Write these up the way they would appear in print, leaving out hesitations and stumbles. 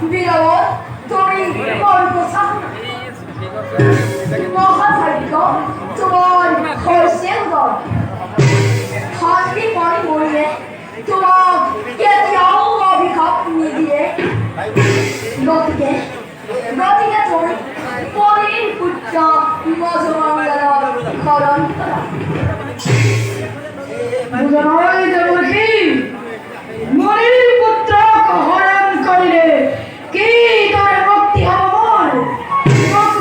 বিরল তুমি গল্প সাধনা মহাভাগ্য তোমার হয়েছে উদয় হাসি পরে মরিলে তোমার কেতিয়াও অভিঘাত নিদিয়ে গতিকে তুমি পরীর পুত্র মজমঙ্গল করণ করা মরির পুত্র হরণ করিলে কি তোর মুক্তি হব মোর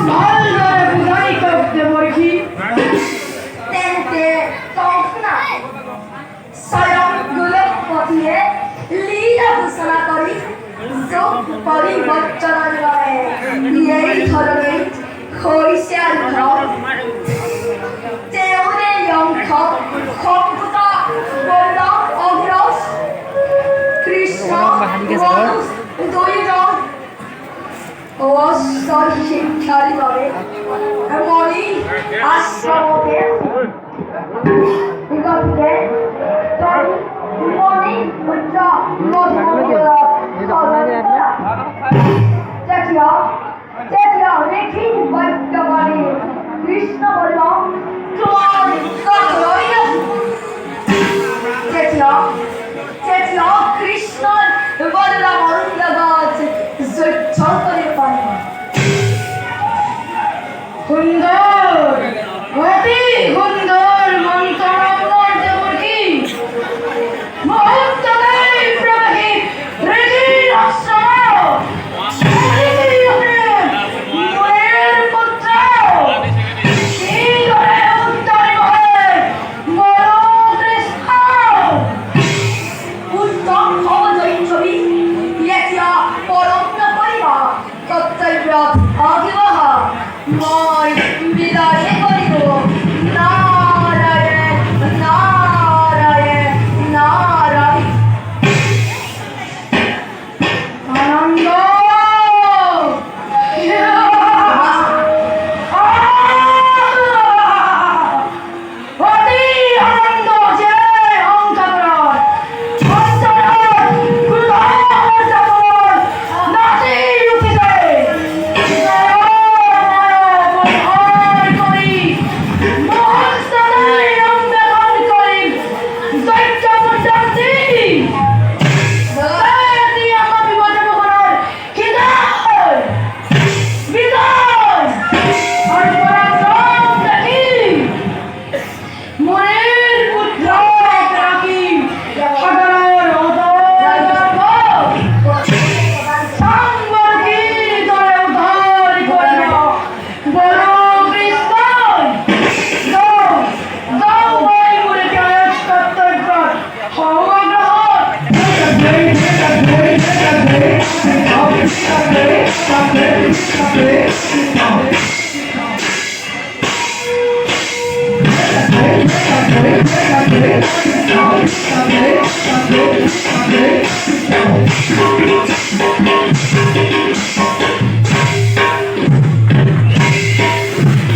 ভাল ধরে বুঝাই করতে মরখি তেনতে তখনা স্বয়ং গোলক পথিয়ে লীলা ঘোষণা করি যোগ পরিবর্তন করে এই ধরনের হইছে আর ঘর তেউরে অঙ্ক ক্ষমতা বলল অগ্রস কৃষ্ণ মানুষ দুইজন অবশ্যই শিক্ষার করে এমনই আশ্রমকে গতিকে মনি পুত্র তেতিয়া রেখি বৈদ্যবাণী কৃষ্ণ বলল তোমার তেতিয়া কৃষ্ণ বললাম অন্ধগাছ যুদ্ধ করে পায় সুন্দর অতি সুন্দর মন্ত্রণার দেবকী মহত্তমে প্রভে রেখির আশ্রম মনের পুত্র এই ধরে উত্তর হয়ে বড় কৃষ্ণ উত্তম অবজয়ী ছবি ইয়েতিয়া পরম করিবা কর্তব্য অভিবাহ মই বিদায় করিব নারায়ণ নারায়ণ নারায়ণ আনন্দ অতি আনন্দ যে অঙ্কার নাচি উঠিছে Okay.